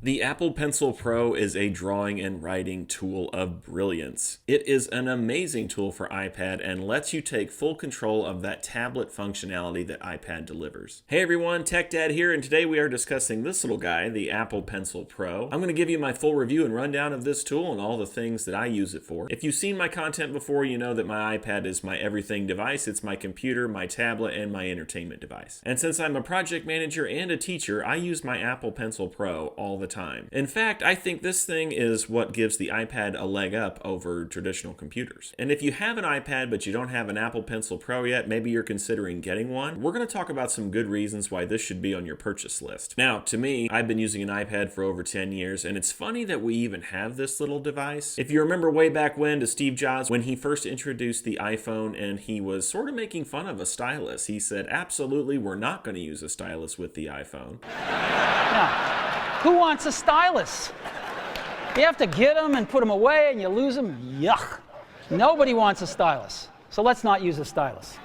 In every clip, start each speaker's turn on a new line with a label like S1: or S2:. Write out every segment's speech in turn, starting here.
S1: The Apple Pencil Pro is a drawing and writing tool of brilliance. It is an amazing tool for iPad and lets you take full control of that tablet functionality that iPad delivers. Hey everyone, Tech Dad here, and today we are discussing this little guy, the Apple Pencil Pro. I'm going to give you my full review and rundown of this tool and all the things that I use it for. If you've seen my content before, you know that my iPad is my everything device. It's my computer, my tablet, and my entertainment device. And since I'm a project manager and a teacher, I use my Apple Pencil Pro all the time. In fact, I think this thing is what gives the iPad a leg up over traditional computers. And if you have an iPad but you don't have an Apple Pencil Pro yet, maybe you're considering getting one, we're going to talk about some good reasons why this should be on your purchase list. Now, to me, I've been using an iPad for over 10 years, and it's funny that we even have this little device. If you remember way back when to Steve Jobs, when he first introduced the iPhone and he was sort of making fun of a stylus, he said, absolutely, we're not going to use a stylus with the iPhone.
S2: Now, who wants a stylus? You have to get them and put them away and you lose them. Yuck. Nobody wants a stylus. So let's not use a stylus.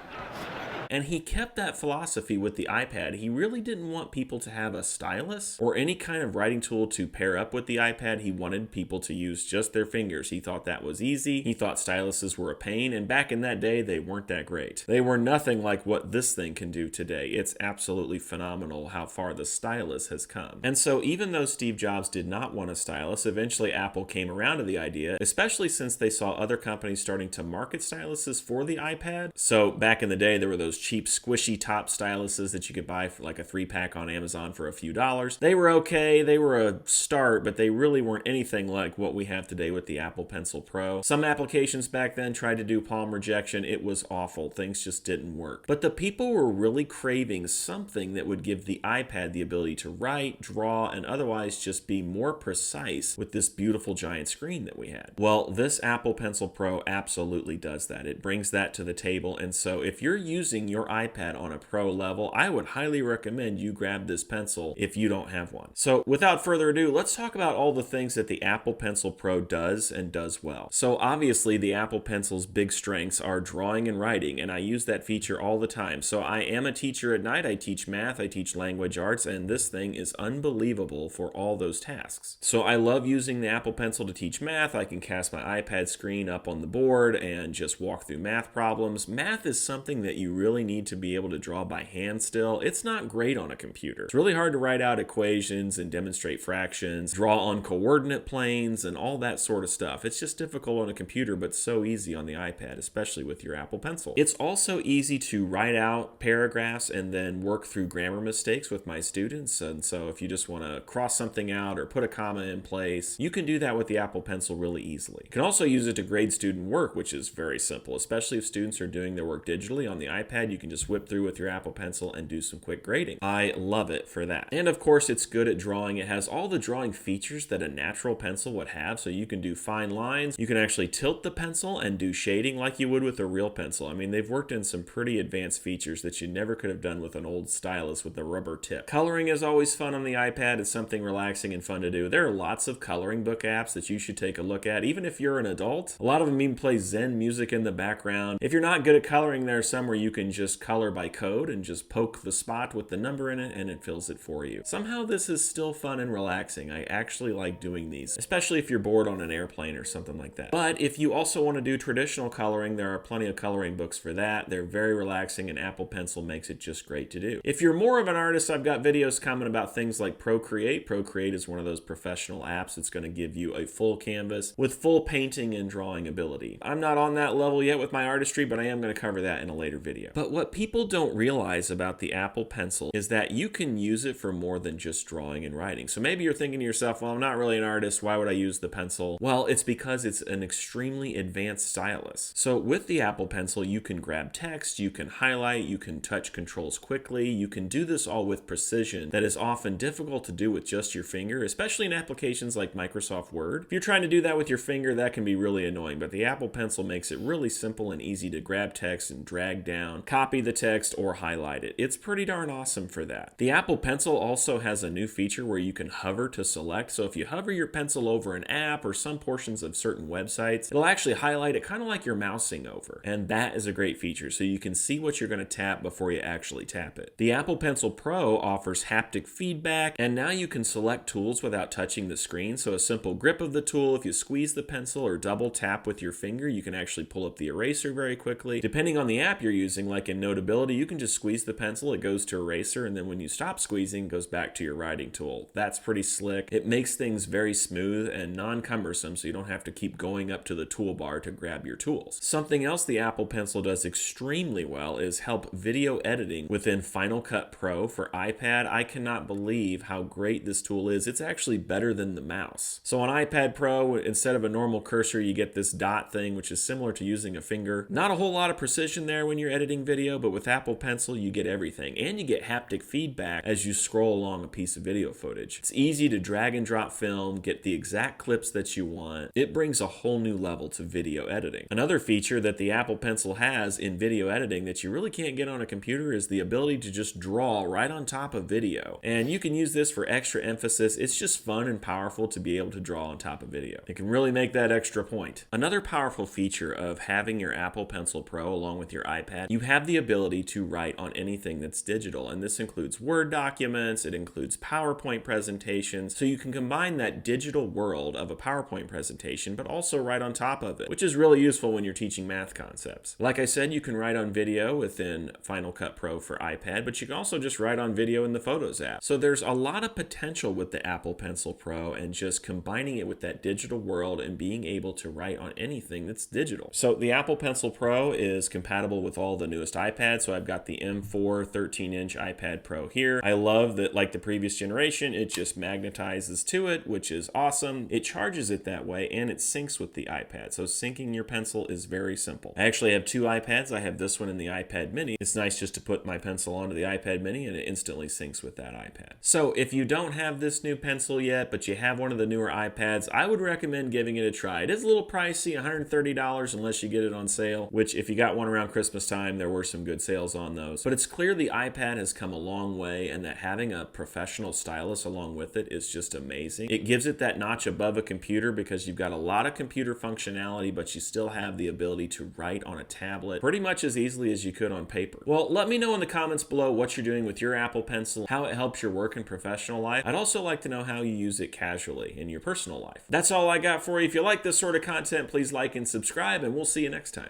S1: And he kept that philosophy with the iPad. He really didn't want people to have a stylus or any kind of writing tool to pair up with the iPad. He wanted people to use just their fingers. He thought that was easy. He thought styluses were a pain, and back in that day, they weren't that great. They were nothing like what this thing can do today. It's absolutely phenomenal how far the stylus has come. And so even though Steve Jobs did not want a stylus, eventually Apple came around to the idea, especially since they saw other companies starting to market styluses for the iPad. So back in the day, there were those cheap squishy top styluses that you could buy for like a 3-pack on Amazon for a few dollars. They were okay, they were a start, but they really weren't anything like what we have today with the Apple Pencil Pro. Some applications back then tried to do palm rejection. It was awful. Things just didn't work. But the people were really craving something that would give the iPad the ability to write, draw, and otherwise just be more precise with this beautiful giant screen that we had. Well, this Apple Pencil Pro absolutely does that. It brings that to the table, and so if you're using your iPad on a pro level, I would highly recommend you grab this pencil if you don't have one. So without further ado, let's talk about all the things that the Apple Pencil Pro does and does well. So obviously the Apple Pencil's big strengths are drawing and writing, and I use that feature all the time. So I am a teacher at night. I teach math, I teach language arts, and this thing is unbelievable for all those tasks. So I love using the Apple Pencil to teach math. I can cast my iPad screen up on the board and just walk through math problems. Math is something that you really need to be able to draw by hand still. It's not great on a computer. It's really hard to write out equations and demonstrate fractions, draw on coordinate planes, and all that sort of stuff. It's just difficult on a computer, but so easy on the iPad, especially with your Apple Pencil. It's also easy to write out paragraphs and then work through grammar mistakes with my students. And so if you just want to cross something out or put a comma in place, you can do that with the Apple Pencil really easily. You can also use it to grade student work, which is very simple, especially if students are doing their work digitally on the iPad. You can just whip through with your Apple Pencil and do some quick grading. I love it for that. And of course, it's good at drawing. It has all the drawing features that a natural pencil would have. So you can do fine lines. You can actually tilt the pencil and do shading like you would with a real pencil. I mean, they've worked in some pretty advanced features that you never could have done with an old stylus with a rubber tip. Coloring is always fun on the iPad. It's something relaxing and fun to do. There are lots of coloring book apps that you should take a look at, even if you're an adult. A lot of them even play Zen music in the background. If you're not good at coloring, there are some where you can just color by code and just poke the spot with the number in it and it fills it for you. Somehow this is still fun and relaxing. I actually like doing these, especially if you're bored on an airplane or something like that. But if you also want to do traditional coloring, there are plenty of coloring books for that. They're very relaxing, and Apple Pencil makes it just great to do. If you're more of an artist, I've got videos coming about things like Procreate. Procreate is one of those professional apps that's going to give you a full canvas with full painting and drawing ability. I'm not on that level yet with my artistry, but I am going to cover that in a later video. But what people don't realize about the Apple Pencil is that you can use it for more than just drawing and writing. So maybe you're thinking to yourself, well, I'm not really an artist. Why would I use the pencil? Well, it's because it's an extremely advanced stylus. So with the Apple Pencil, you can grab text, you can highlight, you can touch controls quickly. You can do this all with precision that is often difficult to do with just your finger, especially in applications like Microsoft Word. If you're trying to do that with your finger, that can be really annoying, but the Apple Pencil makes it really simple and easy to grab text and drag down, copy the text, or highlight it. It's pretty darn awesome for that. The Apple Pencil also has a new feature where you can hover to select. So if you hover your pencil over an app or some portions of certain websites, it'll actually highlight it kind of like you're mousing over. And that is a great feature, so you can see what you're going to tap before you actually tap it. The Apple Pencil Pro offers haptic feedback, and now you can select tools without touching the screen. So a simple grip of the tool, if you squeeze the pencil or double tap with your finger, you can actually pull up the eraser very quickly. Depending on the app you're using, like in Notability, you can just squeeze the pencil, it goes to eraser, and then when you stop squeezing, it goes back to your writing tool. That's pretty slick. It makes things very smooth and non-cumbersome, so you don't have to keep going up to the toolbar to grab your tools. Something else the Apple Pencil does extremely well is help video editing within Final Cut Pro for iPad. I cannot believe how great this tool is. It's actually better than the mouse. So on iPad Pro, instead of a normal cursor, you get this dot thing, which is similar to using a finger. Not a whole lot of precision there when you're editing video, but with Apple Pencil, you get everything. And you get haptic feedback as you scroll along a piece of video footage. It's easy to drag and drop film, get the exact clips that you want. It brings a whole new level to video editing. Another feature that the Apple Pencil has in video editing that you really can't get on a computer is the ability to just draw right on top of video. And you can use this for extra emphasis. It's just fun and powerful to be able to draw on top of video. It can really make that extra point. Another powerful feature of having your Apple Pencil Pro along with your iPad, you have the ability to write on anything that's digital. And this includes Word documents, it includes PowerPoint presentations. So you can combine that digital world of a PowerPoint presentation, but also write on top of it, which is really useful when you're teaching math concepts. Like I said, you can write on video within Final Cut Pro for iPad, but you can also just write on video in the Photos app. So there's a lot of potential with the Apple Pencil Pro and just combining it with that digital world and being able to write on anything that's digital. So the Apple Pencil Pro is compatible with all the newest iPads. So I've got the M4 13-inch iPad Pro here. I love that, like the previous generation, it just magnetizes to it, which is awesome. It charges it that way and it syncs with the iPad. So syncing your pencil is very simple. I actually have two iPads. I have this one and the iPad mini. It's nice just to put my pencil onto the iPad mini and it instantly syncs with that iPad. So if you don't have this new pencil yet, but you have one of the newer iPads, I would recommend giving it a try. It is a little pricey, $130 unless you get it on sale, which if you got one around Christmas time, there were some good sales on those. But it's clear the iPad has come a long way and that having a professional stylus along with it is just amazing. It gives it that notch above a computer because you've got a lot of computer functionality, but you still have the ability to write on a tablet pretty much as easily as you could on paper. Well, let me know in the comments below what you're doing with your Apple Pencil, how it helps your work and professional life. I'd also like to know how you use it casually in your personal life. That's all I got for you. If you like this sort of content, please like and subscribe, and we'll see you next time.